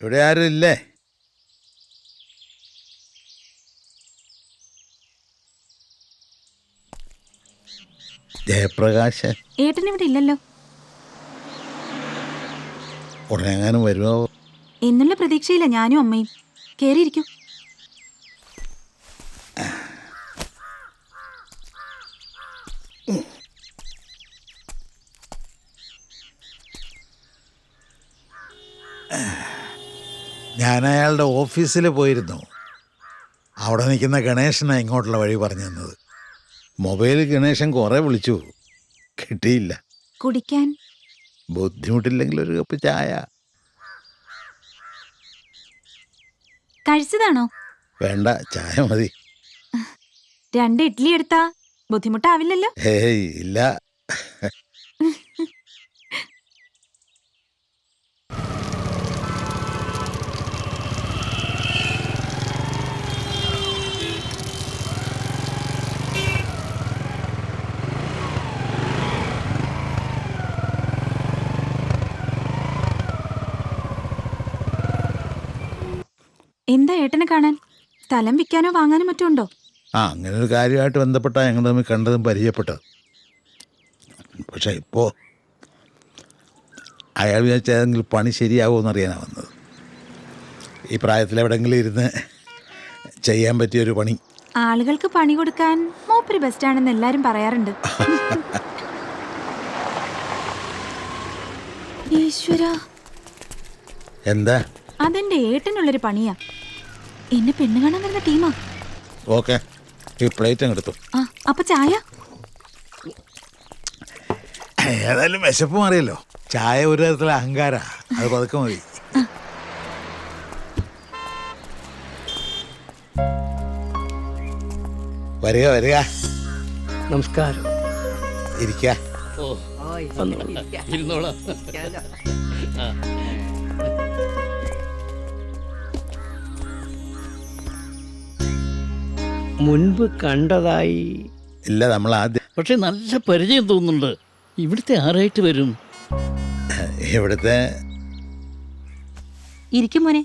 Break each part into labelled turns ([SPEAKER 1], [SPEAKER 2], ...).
[SPEAKER 1] ഇവിടെ ആരും ഇല്ലേ? ജയപ്രകാശൻ
[SPEAKER 2] ഏട്ടൻ ഇവിടെ ഇല്ലല്ലോ.
[SPEAKER 1] ഉടനെങ്ങാനും വരുമോ
[SPEAKER 2] എന്നുള്ള പ്രതീക്ഷയില്ല ഞാനും അമ്മയും. കേറിയിരിക്കൂ.
[SPEAKER 1] ഞാൻ അയാളുടെ ഓഫീസിൽ പോയിരുന്നു. അവിടെ നിൽക്കുന്ന ഗണേശനാണ് ഇങ്ങോട്ടുള്ള വഴി പറഞ്ഞു തന്നത്. മൊബൈലിൽ ഗണേശൻ കുറേ വിളിച്ചു, കിട്ടിയില്ല.
[SPEAKER 2] കുടിക്കാൻ
[SPEAKER 1] ബുദ്ധിമുട്ടില്ലെങ്കിൽ ഒരു കപ്പ് ചായ.
[SPEAKER 2] കഴിച്ചതാണോ?
[SPEAKER 1] വേണ്ട, ചായ മതി.
[SPEAKER 2] 2 ഇഡ്ഡലി എടുത്താ ബുദ്ധിമുട്ടാവില്ലല്ലോ?
[SPEAKER 1] ഏയ് ഇല്ല.
[SPEAKER 2] എന്താ ഏട്ടനെ കാണാൻ? സ്ഥലം വിൽക്കാനോ വാങ്ങാനോ മറ്റോ ഉണ്ടോ?
[SPEAKER 1] അങ്ങനെ ഒരു കാര്യമായിട്ട് ബന്ധപ്പെട്ടാണ് ഞങ്ങൾ തമ്മിൽ കണ്ടതും പരിചയപ്പെട്ടത്. പക്ഷേ ഇപ്പോൾ അയാൾ വിചാരിച്ച ഏതെങ്കിലും പണി ശരിയാവുമെന്ന് അറിയാനാണ് വന്നത്. ഈ പ്രായത്തിൽ എവിടെയെങ്കിലും ഇരുന്ന് ചെയ്യാൻ പറ്റിയൊരു പണി.
[SPEAKER 2] ആളുകൾക്ക് പണി കൊടുക്കാൻ മൂപ്പര് ബെസ്റ്റാണെന്ന് എല്ലാരും പറയാറുണ്ട്. ഈശ്വര,
[SPEAKER 1] എന്താ?
[SPEAKER 2] അതെന്റെ ഏട്ടനുള്ളൊരു പണിയാ. എന്നെ പെണ്ണ് കാണാൻ വരുന്ന ടീമാ.
[SPEAKER 1] ഓക്കെ, ഈ പ്ലേറ്റ് അങ്ങ് എടുത്തു.
[SPEAKER 2] അപ്പൊ ചായ?
[SPEAKER 1] ഏതായാലും വിശപ്പ് മാറിയല്ലോ. ചായ ഒരു തരത്തിലെ അഹങ്കാര, അത് പതുക്കെ മതി. വരിക വരിക.
[SPEAKER 3] നമസ്കാരം.
[SPEAKER 1] ഇരിക്ക.
[SPEAKER 3] മുൻപ് കണ്ടതായി
[SPEAKER 1] ഇല്ല, നമ്മൾ ആദ്യം.
[SPEAKER 4] പക്ഷെ നല്ല പരിചയം തോന്നുന്നുണ്ട്. ഇവിടുത്തെ ആരായിട്ട് വരും?
[SPEAKER 1] ഇവിടുത്തെ
[SPEAKER 5] ഇരിക്കും മോനെ.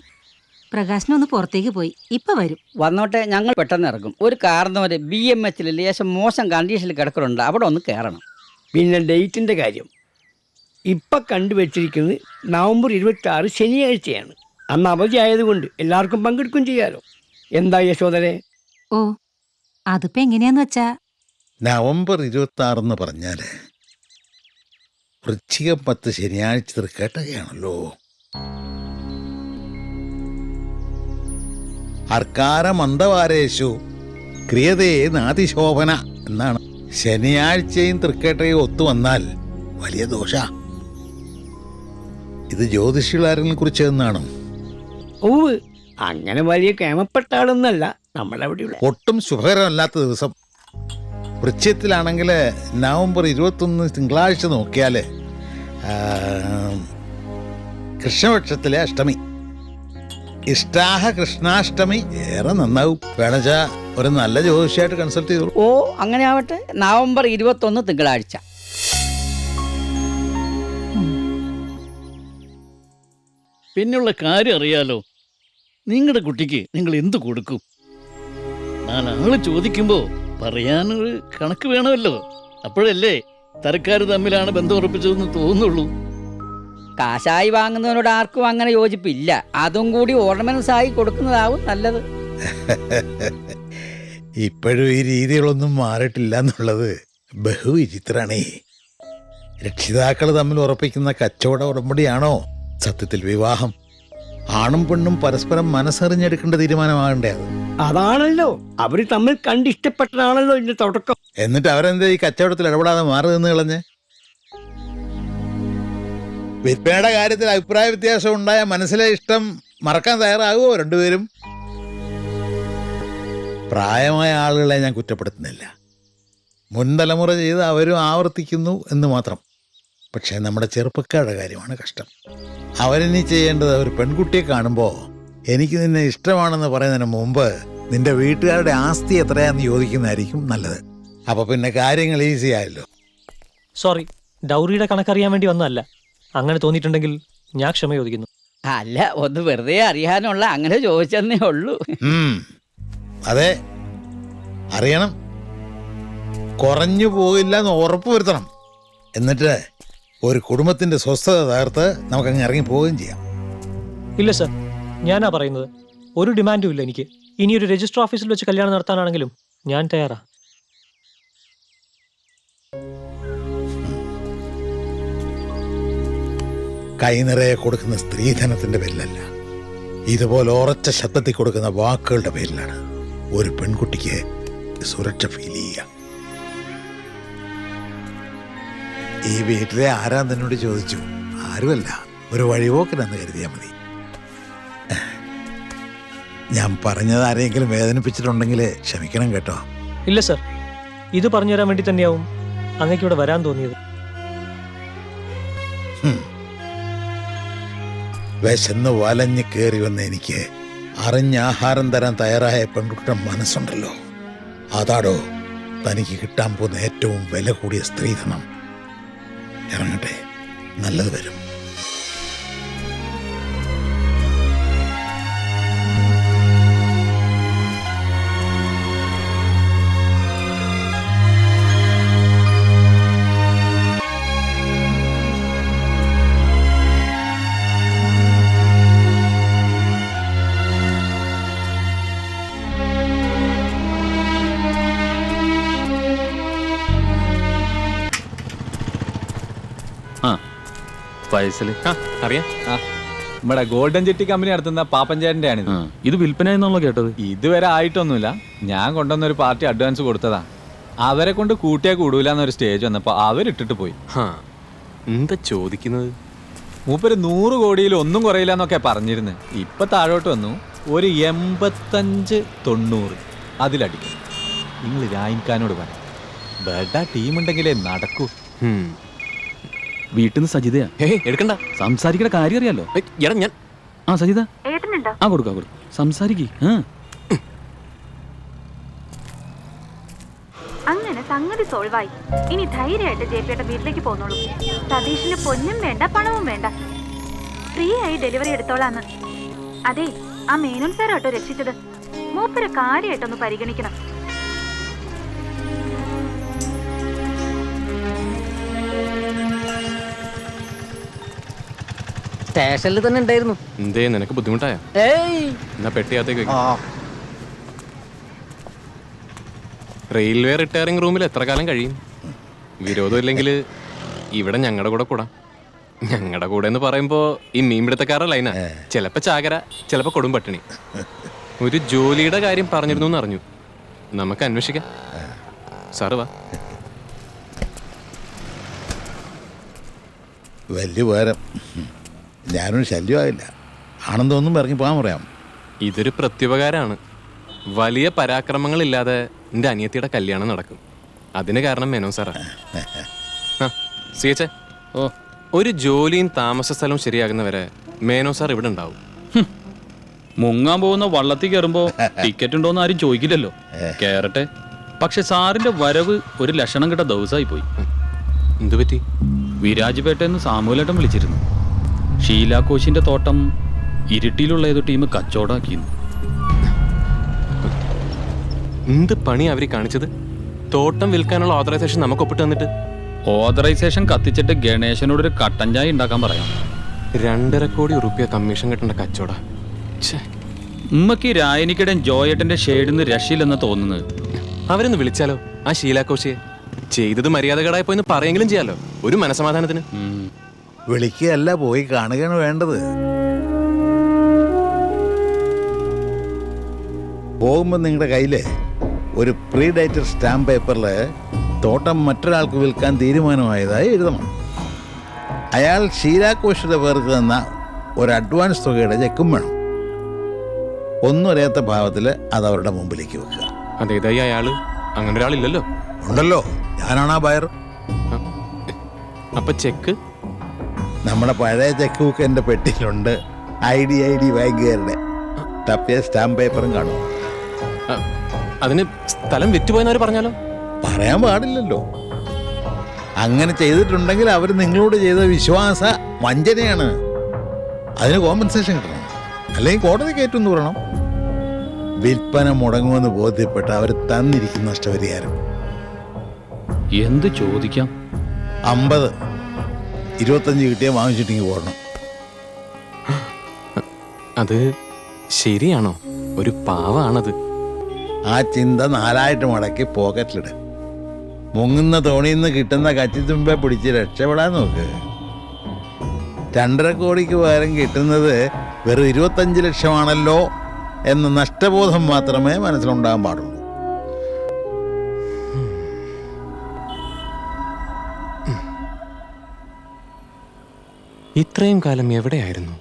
[SPEAKER 5] പ്രകാശനൊന്ന് പുറത്തേക്ക് പോയി, ഇപ്പൊ വരും.
[SPEAKER 6] വന്നോട്ടെ, ഞങ്ങൾ പെട്ടെന്ന് ഇറങ്ങും. ഒരു കാരണവര് BMHൽ ലേശം മോശം കണ്ടീഷനിൽ കിടക്കുന്നുണ്ട്, അവിടെ ഒന്ന് കയറണം.
[SPEAKER 3] പിന്നെ ഡേറ്റിൻ്റെ കാര്യം ഇപ്പം കണ്ടുവച്ചിരിക്കുന്നത് നവംബർ 26 ശനിയാഴ്ചയാണ്. അന്ന് അവധി ആയതുകൊണ്ട് എല്ലാവർക്കും പങ്കെടുക്കുകയും ചെയ്യാലോ. എന്താ യശോദരെ?
[SPEAKER 5] ഓ, അതിപ്പോ എങ്ങനെയാന്ന് വെച്ചാ,
[SPEAKER 1] നവംബർ 26 പറഞ്ഞാൽ വൃശ്ചികം 10 ശനിയാഴ്ച തൃക്കേട്ടകയാണല്ലോ. അർക്കാരമന്ദവാരേഷു ക്രിയതേ നാതിശോഭന എന്നാണ്. ശനിയാഴ്ചയും തൃക്കേട്ടയും ഒത്തുവന്നാൽ വലിയ ദോഷ. ഇത് ജ്യോതിഷികളാരെങ്കിലും കുറിച്ച് എന്നാണ്.
[SPEAKER 3] ഓവ്, അങ്ങനെ വലിയ കേമപ്പെട്ട ആളൊന്നല്ല നമ്മളവിടെയുള്ള.
[SPEAKER 1] ഒട്ടും ശുഭകരമല്ലാത്ത ദിവസം വൃശ്ചികത്തിലാണെങ്കിൽ നവംബർ 21 തിങ്കളാഴ്ച നോക്കിയാൽ കൃഷ്ണപക്ഷത്തിലെ അഷ്ടമി. ഇഷ്ടാഹ കൃഷ്ണാഷ്ടമി ഏറെ നന്നാവും. വേണച്ചാ ഒരു നല്ല ജ്യോതിഷിയായിട്ട് കൺസൾട്ട് ചെയ്തോളൂ.
[SPEAKER 6] ഓ, അങ്ങനെ ആവട്ടെ. നവംബർ 21 തിങ്കളാഴ്ച.
[SPEAKER 4] പിന്നെയുള്ള കാര്യം അറിയാലോ. നിങ്ങളുടെ കുട്ടിക്ക് നിങ്ങൾ എന്തു കൊടുക്കും? 4 ആള് ചോദിക്കുമ്പോ പറയാനൊരു കണക്ക് വേണമല്ലോ. അപ്പോഴല്ലേ തരക്കാർ തമ്മിലാണ് ബന്ധം ഉറപ്പിച്ചതെന്ന് തോന്നുള്ളൂ.
[SPEAKER 6] കാശായി വാങ്ങുന്നവനോട് ആർക്കും അങ്ങനെ യോജിപ്പില്ല. അതും കൂടി ഓർണമെന്റ്സ് ആയി കൊടുക്കുന്നതാവും നല്ലത്.
[SPEAKER 1] ഇപ്പോഴും ഈ രീതികളൊന്നും മാറിയിട്ടില്ല എന്നുള്ളത് ബഹുവിചിത്രാണേ. രക്ഷിതാക്കൾ തമ്മിൽ ഉറപ്പിക്കുന്ന കച്ചവട ഉടമ്പടിയാണോ സത്യത്തിൽ വിവാഹം? ആണും പെണ്ണും പരസ്പരം മനസ്സറിഞ്ഞെടുക്കേണ്ട തീരുമാനമാകണ്ടേ അത്?
[SPEAKER 3] അതാണല്ലോ, അവര് തമ്മിൽ കണ്ടിഷ്ടപ്പെട്ടതാണല്ലോ ഇതിന്റെ തുടക്കം.
[SPEAKER 1] എന്നിട്ട് അവരെന്താ ഈ കച്ചവടത്തിൽ ഇടപെടാതെ മാറി നിന്ന് കളഞ്ഞ്? വിൽപ്പനയുടെ കാര്യത്തിൽ അഭിപ്രായ വ്യത്യാസം ഉണ്ടായ മനസ്സിലെ ഇഷ്ടം മറക്കാൻ തയ്യാറാകുമോ രണ്ടുപേരും? പ്രായമായ ആളുകളെ ഞാൻ കുറ്റപ്പെടുത്തുന്നില്ല. മുൻതലമുറ ചെയ്ത് അവരും ആവർത്തിക്കുന്നു എന്ന് മാത്രം. പക്ഷേ നമ്മുടെ ചെറുപ്പക്കാരുടെ കാര്യമാണ് കഷ്ടം. അവരിനി ചെയ്യേണ്ടത് ഒരു പെൺകുട്ടിയെ കാണുമ്പോൾ എനിക്ക് നിന്നെ ഇഷ്ടമാണെന്ന് പറയുന്നതിന് മുമ്പ് നിന്റെ വീട്ടുകാരുടെ ആസ്തി എത്രയാന്ന് ചോദിക്കുന്നതായിരിക്കും നല്ലത്. അപ്പൊ പിന്നെ കാര്യങ്ങൾ ഈസി ആയല്ലോ.
[SPEAKER 7] സോറി, ഡൗറിയുടെ കണക്കറിയാൻ വേണ്ടി വന്നതല്ല. അങ്ങനെ തോന്നിയിട്ടുണ്ടെങ്കിൽ ഞാൻ ക്ഷമ ചോദിക്കുന്നു.
[SPEAKER 6] അല്ല, ഒന്ന് വെറുതെ അറിയാനുള്ള അങ്ങനെ ചോദിച്ചെന്നേ ഉള്ളൂ.
[SPEAKER 1] അതെ, അറിയണം. കുറഞ്ഞു പോകില്ല എന്ന് ഉറപ്പ് വരുത്തണം. എന്നിട്ട് ഒരു കുടുംബത്തിന്റെ സ്വസ്ഥത തകർത്ത് നമുക്കങ്ങ് ഇറങ്ങി പോവുകയും ചെയ്യാം.
[SPEAKER 7] ഇല്ല സർ, ഞാനാ പറയുന്നത്. ഒരു ഡിമാൻഡും ഇല്ല എനിക്ക്. ഇനി ഒരു രജിസ്റ്റർ ഓഫീസിൽ വെച്ച് കല്യാണം നടത്താനാണെങ്കിലും ഞാൻ തയ്യാറാ.
[SPEAKER 1] കൈ നിറയെ കൊടുക്കുന്ന സ്ത്രീധനത്തിന്റെ പേരിലല്ല, ഇതുപോലെ ഉറച്ച ശബ്ദത്തിൽ കൊടുക്കുന്ന വാക്കുകളുടെ പേരിലാണ് ഒരു പെൺകുട്ടിക്ക് സുരക്ഷ ഫീൽ ചെയ്യുക. ഈ വീട്ടിലെ ആരാ എന്നോട് ചോദിച്ചു. ആരുമല്ല, ഒരു വഴിപോക്കനെന്ന് കരുതിയാൽ മതി. ഞാൻ പറഞ്ഞത് ആരെങ്കിലും വേദനിപ്പിച്ചിട്ടുണ്ടെങ്കിൽ ക്ഷമിക്കണം കേട്ടോ.
[SPEAKER 7] ഇല്ല സർ, ഇത് പറഞ്ഞു തരാൻ വേണ്ടി തന്നെയാവും അങ്ങേക്ക് ഇവിടെ വരാൻ തോന്നിയത്.
[SPEAKER 1] വിശന്ന് വലഞ്ഞ് കയറി വന്ന എനിക്ക് അറിഞ്ഞ ആഹാരം തരാൻ തയ്യാറായ പെൺകുട്ടിയുടെ മനസ്സുണ്ടല്ലോ, അതാടോ തനിക്ക് കിട്ടാൻ പോകുന്ന ഏറ്റവും വില കൂടിയ സ്ത്രീധനം. ഇറങ്ങട്ടെ, നല്ലത് വരും.
[SPEAKER 8] ഫൈസല് അറിയാം, നമ്മുടെ ഗോൾഡൻ ജെട്ടി കമ്പനി നടത്തുന്ന പാപ്പഞ്ചേട്ടൻ്റെ ആണിത്.
[SPEAKER 4] ഇത് വിൽപ്പന എന്നാണല്ലോ കേട്ടത്.
[SPEAKER 8] ഇതുവരെ ആയിട്ടൊന്നുമില്ല. ഞാൻ കൊണ്ടുവന്ന ഒരു പാർട്ടി അഡ്വാൻസ് കൊടുത്തതാ. അവരെ കൊണ്ട് കൂട്ടിയാ കൂടൂല എന്നൊരു സ്റ്റേജ് വന്നപ്പോ അവരിട്ടിട്ട് പോയി.
[SPEAKER 9] എന്താ ചോദിക്കുന്നത്?
[SPEAKER 8] മൂപ്പര് 100 കോടിയിൽ ഒന്നും കുറയില്ല എന്നൊക്കെ പറഞ്ഞിരുന്നു. ഇപ്പൊ താഴോട്ട് വന്നു, ഒരു 85-90 അതിലടിക്കും. നിങ്ങൾ രായിൻഖാനോട് പറയാം, ബെഡ ടീമുണ്ടെങ്കിലേ നടക്കൂ.
[SPEAKER 4] വീട്ടിൽ നിന്ന് സജിതയാ.
[SPEAKER 9] എടുക്കണ്ട,
[SPEAKER 4] സംസാരിക്കുന്ന കാര്യം അറിയാലോ.
[SPEAKER 9] എടാ ഞാൻ
[SPEAKER 4] സജിത കൊടുക്ക സംസാരിക്കേ.
[SPEAKER 2] അങ്ങനെ സംഗതി സോൾവായി. ഇനി ധൈര്യമായിട്ട് ജെപിയുടെ വീട്ടിലേക്ക് പോന്നോളൂ. സതീഷിന് പൊന്നും വേണ്ട, പണവും വേണ്ട, ഫ്രീ ആയി ഡെലിവറി എടുത്തോളാന്ന്. അതെ, ആ മേനോൻ സാറാട്ടോ രക്ഷിച്ചത്. മൂപ്പര് കാര്യമായിട്ടൊന്ന് പരിഗണിക്കണം.
[SPEAKER 6] സ്റ്റേഷനിൽ തന്നെ ഉണ്ടായിരുന്നു.
[SPEAKER 9] എന്തേ, നിനക്ക് ബുദ്ധിമുട്ടായ? എന്നാ പെട്ടിയകത്തേക്ക് റെയിൽവേ റിട്ടയറിംഗ് റൂമിൽ എത്ര കാലം കഴിയും? വിരോധം ഇല്ലെങ്കിൽ ഇവിടെ ഞങ്ങളുടെ കൂടെ കൂടാം. ഞങ്ങളുടെ കൂടെ എന്ന് പറയുമ്പോ ഈ മീൻപിടുത്തക്കാരുടെ ലൈനാ. ചിലപ്പോ ചാകര, ചിലപ്പോ കൊടും പട്ടിണി. ഒരു ജോലിയുടെ കാര്യം പറഞ്ഞിരുന്നു എന്ന് അറിഞ്ഞു. നമുക്ക് അന്വേഷിക്കാം. സാറ് വാ.
[SPEAKER 1] വലിയ ഉപകാരം. ഞാനൊരു ശല്യമാകില്ല. ആണെന്നൊന്നും ഇറങ്ങി പോകാൻ പറയാം.
[SPEAKER 9] ഇതൊരു പ്രത്യുപകാരമാണ്. വലിയ പരാക്രമങ്ങളില്ലാതെ എൻ്റെ അനിയത്തിയുടെ കല്യാണം നടക്കും. അതിന് കാരണം മേനോൻ സാറാ. സിയച്ചേ, ഒരു ജോലിയും താമസ സ്ഥലവും ശരിയാകുന്നവരെ മേനോൻ സാർ ഇവിടെ ഉണ്ടാവും.
[SPEAKER 4] മുങ്ങാൻ പോകുന്ന വള്ളത്തിൽ കയറുമ്പോ ടിക്കറ്റ് ഉണ്ടോന്ന് ആരും ചോദിക്കില്ലല്ലോ. കേറട്ടെ. പക്ഷെ സാറിന്റെ വരവ് ഒരു ലക്ഷണം കിട്ട ദിവസമായി പോയി.
[SPEAKER 9] എന്തുപറ്റി?
[SPEAKER 4] വിരാജ്പേട്ടയെന്ന് സാമൂലേട്ടൻ വിളിച്ചിരുന്നു. ഷീലാകോശിന്റെ തോട്ടം ഇരിട്ടിയിലുള്ള ഏതോ ടീം കച്ചവടാക്കിയിരുന്നു.
[SPEAKER 9] എന്ത് പണി അവര് കാണിച്ചത്? തോട്ടം വിൽക്കാനുള്ള ഓതറൈസേഷൻ നമുക്ക് ഒപ്പിട്ട് തന്നിട്ട്
[SPEAKER 4] ഓതറൈസേഷൻ കത്തിച്ചിട്ട് ഗണേശനോടൊരു കട്ടൻ ചായ ഉണ്ടാക്കാൻ പറയാം.
[SPEAKER 9] 2.5 കോടി റുപ്യ കമ്മീഷൻ കിട്ടേണ്ട കച്ചവട.
[SPEAKER 4] ഉമ്മക്ക് രായനിക്കടൻ ജോയേട്ടന്റെ ഷെയ്ഡിന്ന് രക്ഷയില്ലെന്ന് തോന്നുന്നത്.
[SPEAKER 9] അവരൊന്ന് വിളിച്ചാലോ ആ ഷീലാകോശിയെ? ചെയ്തത് മര്യാദകേടായി പോയെന്ന് പറയെങ്കിലും ചെയ്യാലോ, ഒരു മനസമാധാനത്തിന്.
[SPEAKER 1] വിളിക്കുകയല്ല, പോയി കാണുകയാണ് വേണ്ടത്. പോകുമ്പോൾ നിങ്ങളുടെ കയ്യിൽ ഒരു പ്രീ ഡേറ്റഡ് സ്റ്റാമ്പ് പേപ്പറിൽ തോട്ടം മറ്റൊരാൾക്ക് വിൽക്കാൻ തീരുമാനമായതായി എഴുതണം. അയാൾ ഷീലാകോശിയുടെ പേർക്ക് തന്ന ഒരു അഡ്വാൻസ് തുകയുടെ ചെക്കും വേണം. ഒന്നും അറിയാത്ത ഭാവത്തിൽ അത് അവരുടെ മുമ്പിലേക്ക് വെക്കുക.
[SPEAKER 9] അതേതായി അയാള്? അങ്ങനെ ഒരാളില്ലല്ലോ.
[SPEAKER 1] ഉണ്ടല്ലോ, ഞാനാണ് ആ ബയർ.
[SPEAKER 9] അപ്പൊ ചെക്ക്?
[SPEAKER 1] നമ്മുടെ പഴയ ചെക്ക് ബുക്ക് എൻ്റെ പെട്ടിയിലുണ്ട്. ഐ ഡി ബാങ്കുകാരുടെ തപ്പിയ സ്റ്റാമ്പ് പേപ്പറും കാണും.
[SPEAKER 9] അതിന് സ്ഥലം വിറ്റുപോയെന്നവർ പറഞ്ഞാലോ?
[SPEAKER 1] പറയാൻ പാടില്ലല്ലോ. അങ്ങനെ ചെയ്തിട്ടുണ്ടെങ്കിൽ അവർ നിങ്ങളോട് ചെയ്ത വിശ്വാസ വഞ്ചനയാണ്. അതിന് കോമ്പൻസേഷൻ കിട്ടണം, അല്ലെങ്കിൽ കോടതി കയറ്റുമെന്ന് പറയണം. വിൽപ്പന മുടങ്ങുമെന്ന് ബോധ്യപ്പെട്ട് അവർ തന്നിരിക്കുന്ന നഷ്ടപരിഹാരം
[SPEAKER 4] എന്ത് ചോദിക്കാം?
[SPEAKER 1] 50, 25 കിട്ടിയാൽ വാങ്ങിച്ചിട്ടെങ്കിൽ പോകണം.
[SPEAKER 9] അത് ശരിയാണോ? ഒരു പാവാണത്.
[SPEAKER 1] ആ ചിന്ത 4 മടക്കി പോക്കറ്റിലിട്. മുങ്ങുന്ന തോണിയിൽ നിന്ന് കിട്ടുന്ന കച്ചിത്തുമ്പെ പിടിച്ച് രക്ഷപ്പെടാൻ നോക്ക്. 2.5 കോടിക്ക് പകരം കിട്ടുന്നത് വെറും 25 ലക്ഷമാണല്ലോ എന്ന നഷ്ടബോധം മാത്രമേ മനസ്സിലുണ്ടാകാൻ പാടുള്ളൂ.
[SPEAKER 9] ഇത്രയും കാലം എവിടെയായിരുന്നു?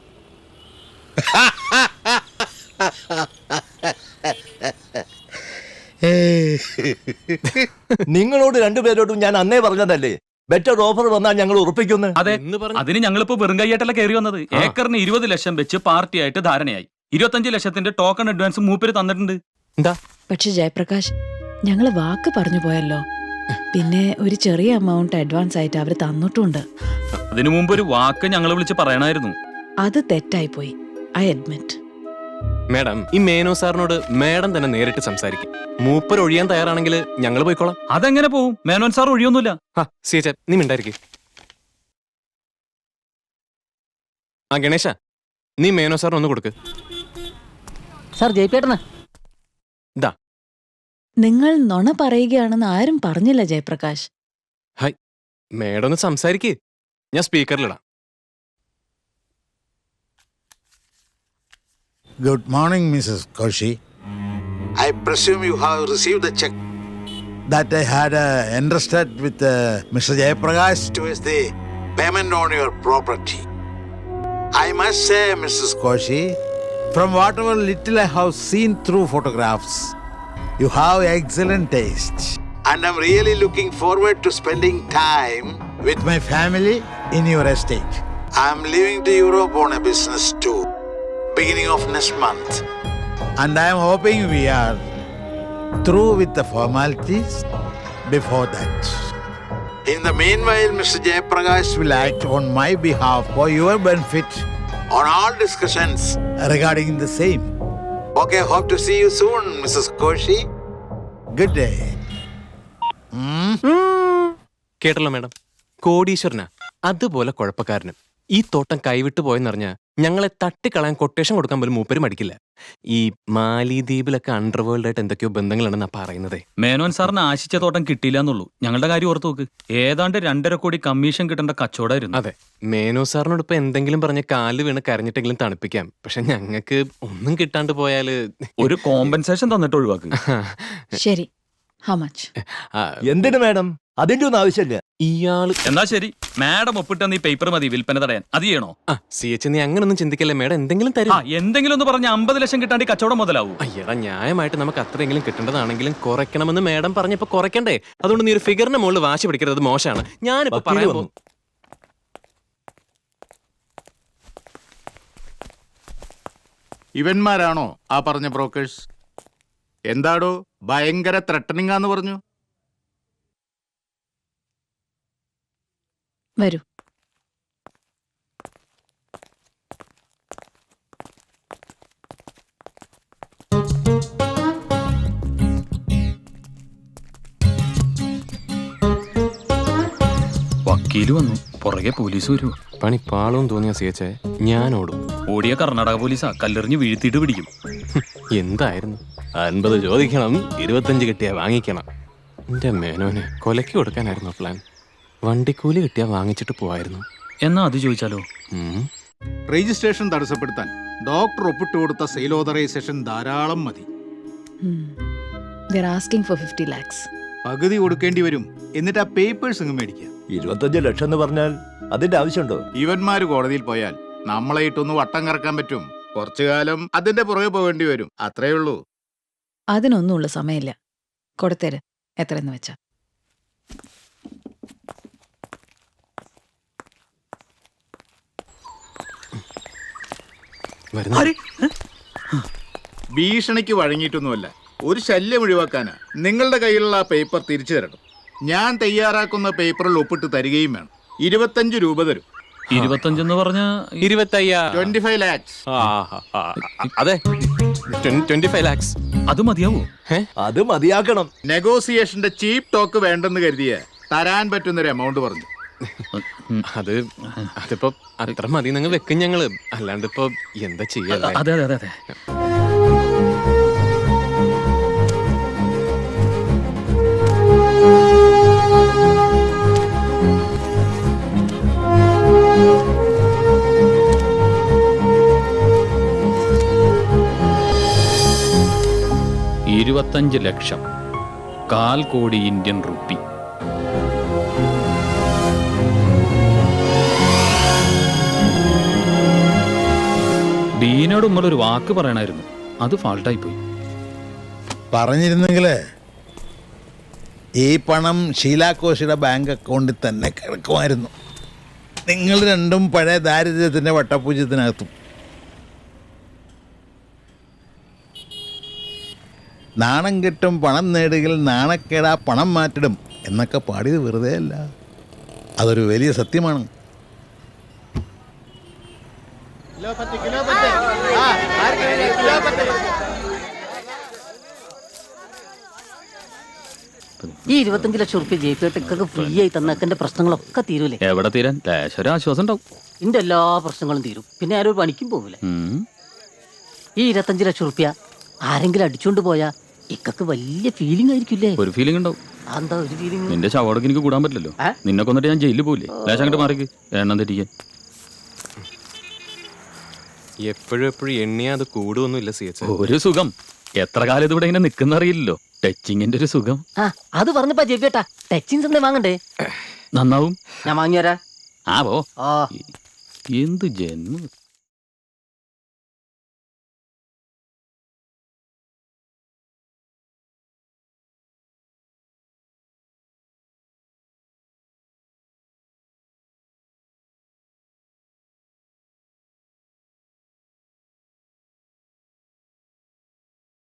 [SPEAKER 10] നിങ്ങളോട് രണ്ടുപേരോടും ഞാൻ അന്നേ പറഞ്ഞതല്ലേ, ബെറ്റർ ഓഫർ വന്നാൽ ഞങ്ങൾ ഉറപ്പിക്കുന്നു.
[SPEAKER 4] അതെ,
[SPEAKER 9] എന്ന് പറഞ്ഞു.
[SPEAKER 4] അതിന് ഞങ്ങളിപ്പോ വെറും കൈയായിട്ടല്ല കയറി വന്നത്. ഏക്കറിന് 20 ലക്ഷം വെച്ച് പാർട്ടിയായിട്ട് ധാരണയായി. 25 ലക്ഷത്തിന്റെ ടോക്കൺ അഡ്വാൻസ് മൂപ്പര് തന്നിട്ടുണ്ട്.
[SPEAKER 9] എന്താ?
[SPEAKER 11] പക്ഷെ ജയപ്രകാശ്, ഞങ്ങള് വാക്ക് പറഞ്ഞു പോയല്ലോ. പിന്നെ ഒരു ചെറിയ എമൗണ്ട് അഡ്വാൻസ് ആയിട്ട് അവര് തന്നിട്ടുണ്ട്.
[SPEAKER 4] അതിനു മുമ്പ് ഒരു വാക്ക് ഞങ്ങൾ വിളിച്ച് പറയണമായിരുന്നു.
[SPEAKER 11] അത് തെറ്റായി പോയി, ഐ അഡ്മിറ്റ്.
[SPEAKER 9] മേഡം, ഈ മേനോ സാറിനോട് മേഡം തന്നെ നേരിട്ട് സംസാരിക്കും. മൂപ്പർ ഒഴിയാൻ തയ്യാറാണെങ്കിൽ ഞങ്ങൾ പോയിക്കോളാം.
[SPEAKER 4] അതെങ്ങനെ പോവും? മേനോൻ സാർ ഒഴിയൊന്നുമില്ല.
[SPEAKER 9] സിയച്ച, നീ മിണ്ടായിരിക്കും. ആ ഗണേശ, നീ മേനോ സാറിന് ഒന്ന് കൊടുക്ക്.
[SPEAKER 6] സാർ ജയിപ്പേട്ടന്
[SPEAKER 9] ഇതാ.
[SPEAKER 11] നിങ്ങൾ നുണ പറയുകയാണെന്ന് ആരും പറഞ്ഞില്ല ജയപ്രകാശ്.
[SPEAKER 9] ഹായ്, മേഡം ഒന്ന് സംസാരിക്ക്. ഞാൻ സ്പീക്കറിലിടാം.
[SPEAKER 1] Good morning, Mrs. Koshi. I presume you have received the check that I had entrusted with Mr. Jayaprakash towards the payment on your property. I must say, Mrs. Koshi, from whatever little I have seen through photographs, you have excellent taste. And I'm really looking forward to spending time with my family in your estate. I'm leaving to Europe on a business tour, beginning of next month, and I am hoping we are through with the formalities before that. In the meanwhile, Mr. Jayaprakash will act on my behalf for your benefit on all discussions regarding the same. Okay, hope to see you soon, Mrs. Koshi. Good day.
[SPEAKER 9] കേട്ടല്ലോ madam, കോടീശ്വരനാ, അതുപോലെ കുഴപ്പക്കാരനും. ഈ തോട്ടം കൈവിട്ടു പോയെന്നറിഞ്ഞാ ഞങ്ങളെ തട്ടിക്കളയാൻ quotation കൊടുക്കാൻ പോലും മൂപ്പര് മടിക്കില്ല. ഈ മാലിദ്വീപിലൊക്കെ അണ്ടർവേൾഡ് ആയിട്ട് എന്തൊക്കെയോ ബന്ധങ്ങളുണ്ടെന്നാ പറയുന്നതേ.
[SPEAKER 4] മേനോൻ സാറിന് ആശിച്ച തോട്ടം കിട്ടിയില്ല എന്നുള്ളൂ. ഞങ്ങളുടെ കാര്യം ഓർത്ത് നോക്ക്. ഏതാണ്ട് 2.5 കോടി കമ്മീഷൻ കിട്ടേണ്ട കച്ചവടമായിരുന്നു.
[SPEAKER 9] അതെ, മേനോ സാറിനോട് ഇപ്പൊ എന്തെങ്കിലും പറഞ്ഞ് കാല് വീണ് കരഞ്ഞിട്ടെങ്കിലും തണുപ്പിക്കാം. പക്ഷെ ഞങ്ങൾക്ക് ഒന്നും കിട്ടാണ്ട് പോയാല്
[SPEAKER 4] ഒരു കോമ്പൻസേഷൻ തന്നിട്ട് ഒഴിവാക്ക്.
[SPEAKER 11] ശരി, ഹൗ മച്ച്?
[SPEAKER 10] എന്തിനു മാഡം? അതിന്റെ ഒന്നും ആവശ്യമില്ല.
[SPEAKER 9] ഇയാള്
[SPEAKER 4] എന്നാ ശരി, മാഡം ഒപ്പിട്ടെന്ന് ഈ പേപ്പർ മതി വിൽപ്പന തടയാൻ. അത് ചെയ്യണോ?
[SPEAKER 9] സിഎച്ച്, നീ അങ്ങനൊന്നും ചിന്തിക്കല്ലേ. മേഡം എന്തെങ്കിലും
[SPEAKER 4] ആ,
[SPEAKER 9] തരും.
[SPEAKER 4] എന്തെങ്കിലും ഒന്ന് പറഞ്ഞ 50 ലക്ഷം കിട്ടാണ്ട് ഈ കച്ചവടം മുതലാവും.
[SPEAKER 9] അയ്യടാ, ന്യായമായിട്ട് നമുക്ക് അത്രയെങ്കിലും കിട്ടേണ്ടതാണെങ്കിലും കുറയ്ക്കണമെന്ന് മേഡം പറഞ്ഞപ്പോ കുറയ്ക്കണ്ടേ? അതുകൊണ്ട് നീ ഒരു ഫിഗറിന്റെ മുകളിൽ വാശി പിടിക്കരുത്, മോശമാണ്. ഞാനിപ്പോ പറയാൻ പോകും.
[SPEAKER 12] ഇവന്മാരാണോ ആ പറഞ്ഞ ബ്രോക്കേഴ്സ്? എന്താടോ ഭയങ്കര ത്രട്ടനിങ് ആന്ന് പറഞ്ഞു.
[SPEAKER 11] വരൂ.
[SPEAKER 4] വക്കീല് വന്നു, പുറകെ പോലീസ് വരൂ.
[SPEAKER 9] പണി പാളവും തോന്നിയ സിഎച്ച്, ഞാൻ ഓടും.
[SPEAKER 4] ഓടിയ കർണാടക പോലീസാ, കല്ലെറിഞ്ഞ് വീഴ്ത്തിയിട്ട് പിടിക്കും.
[SPEAKER 9] എന്തായിരുന്നു 50 ചോദിക്കണം, 25 കിട്ടിയാ വാങ്ങിക്കണം. എന്റെ മേനോന് കൊലയ്ക്ക് കൊടുക്കാനായിരുന്നു പ്ലാൻ. വണ്ടിക്കൂലി കിട്ടിയാ വാങ്ങിച്ചിട്ട് പോവായിരുന്നു.
[SPEAKER 4] എന്നാ അത് ചോദിച്ചാലോ?
[SPEAKER 12] രജിസ്ട്രേഷൻ തടസ്സപ്പെടുത്താൻ ഡോക്ടർ ഒപ്പിട്ട് കൊടുത്ത സെയിൽ ഓതറൈസേഷൻ ധാരാളം മതി.
[SPEAKER 11] They're asking for 50 lakhs.
[SPEAKER 12] പകുതി കൊടുക്കേണ്ടി വരും. എന്നിട്ട് ആ പേപ്പേഴ്സ് അങ്ങ് മേടിക്കാം.
[SPEAKER 10] 25 ലക്ഷം എന്ന് പറഞ്ഞാൽ അതിന്റെ ആവശ്യമുണ്ടോ?
[SPEAKER 12] ഇവന്മാര് കോടതിയിൽ പോയാൽ നമ്മളെ ഇട്ടൊന്ന് വട്ടം കറക്കാൻ പറ്റും. കുറച്ചു കാലം അതിന്റെ പുറകെ പോകേണ്ടി വരും, അത്രേ ഉള്ളൂ.
[SPEAKER 11] അതിനൊന്നുമുള്ള സമയമില്ല. കൊടുത്തേര്, എത്രയെന്ന് വെച്ചാ.
[SPEAKER 12] ഭീഷണിക്ക് വഴങ്ങിയിട്ടൊന്നുമല്ല, ഒരു ശല്യം ഒഴിവാക്കാനാ. നിങ്ങളുടെ കയ്യിലുള്ള ആ പേപ്പർ തിരിച്ചു തരണം. ഞാൻ തയ്യാറാക്കുന്ന പേപ്പറിൽ ഒപ്പിട്ട് തരികയും വേണം. 25 രൂപ തരും.
[SPEAKER 4] 25 എന്ന് പറഞ്ഞ
[SPEAKER 9] 25,000.
[SPEAKER 12] 25 lakhs.
[SPEAKER 9] അതെ 25 lakhs.
[SPEAKER 4] അത് മതിയാവോ?
[SPEAKER 10] അത് മതിയാക്കണം.
[SPEAKER 12] നെഗോസിയേഷന്റെ ചീപ്പ് ടോക്ക് വേണ്ടെന്ന് കരുതിയ തരാൻ പറ്റുന്നൊരു എമൗണ്ട് പറഞ്ഞു.
[SPEAKER 9] അതിപ്പോ അത്ര മതി നിങ്ങൾ വെക്കും ഞങ്ങള്. അല്ലാണ്ട് ഇപ്പൊ എന്താ ചെയ്യാ?
[SPEAKER 4] അതെ അതെ അതെ അതെ. $25 ലക്ഷം, 1/4 കോടി ഇന്ത്യൻ റുപ്പി. ഡീനോട് നമ്മളൊരു വാക്ക് പറയണമായിരുന്നു, അത് ഫാൾട്ടായി പോയി.
[SPEAKER 1] പറഞ്ഞിരുന്നെങ്കിൽ ഈ പണം ഷീലാകോശിയുടെ ബാങ്ക് അക്കൗണ്ടിൽ തന്നെ കിടക്കുമായിരുന്നു. നിങ്ങൾ രണ്ടും പഴയ ദാരിദ്ര്യത്തിൻ്റെ വട്ടപ്പൂജ്യത്തിനകത്തും. നാണം കെട്ടും പണം നേടുകിൽ നാണക്കേടാ പണം മാറ്റിടും എന്നൊക്കെ പാടിയത് വെറുതെ അല്ല, അതൊരു വലിയ സത്യമാണ്.
[SPEAKER 6] ഈ 25 ലക്ഷം റുപ്യ ജയിപ്പിട്ടൊക്കെ ഫ്രീ ആയി തന്നേക്കന്റെ പ്രശ്നങ്ങളൊക്കെ തീരൂലേ?
[SPEAKER 4] എവിടെ തീരാൻ, ലേശൊരു ആശ്വാസം ഉണ്ടാവും.
[SPEAKER 6] എന്റെ എല്ലാ പ്രശ്നങ്ങളും തീരും, പിന്നെ ആരും ഒരു പണിക്കും പോകില്ല. ഈ 25 ലക്ഷം റുപ്യ ആരെങ്കിലും അടിച്ചോണ്ട് പോയാ ഇക്കൊക്കെ വലിയ ഫീലിംഗ് ആയിരിക്കില്ലേ?
[SPEAKER 4] ഒരു ഫീലിംഗ് ഉണ്ടാവും.
[SPEAKER 6] എന്താ ഒരു ഫീലിംഗ്?
[SPEAKER 4] നിന്റെ ശവടക്ക് എനിക്ക് കൂടാൻ പറ്റില്ലല്ലോ. നിന്നെ കൊന്നിട്ട് ഞാൻ ജയിലിൽ പോയില്ലേ? ലേശം അങ്ങോട്ട് മാറിക്ക്, എണ്ണം തെറ്റിക്കാൻ.
[SPEAKER 9] എപ്പോഴും എണ്ണിയാ അത് കൂടുവൊന്നുമില്ല CH.
[SPEAKER 4] ഒരു സുഖം, എത്ര കാലം ഇതിവിടെ ഇങ്ങനെ നിൽക്കുന്നറിയില്ലല്ലോ. ടച്ചിങ്ങിന്റെ ഒരു സുഖം.
[SPEAKER 6] അത് പറഞ്ഞപ്പാ ജയിപ്പിട്ടാ ടച്ചിങ് എന്തെ വാങ്ങണ്ടേ?
[SPEAKER 4] നന്നാവും,
[SPEAKER 6] ഞാൻ വാങ്ങിയരാ.
[SPEAKER 4] ആ പോ. എന്ത് ജന്മം.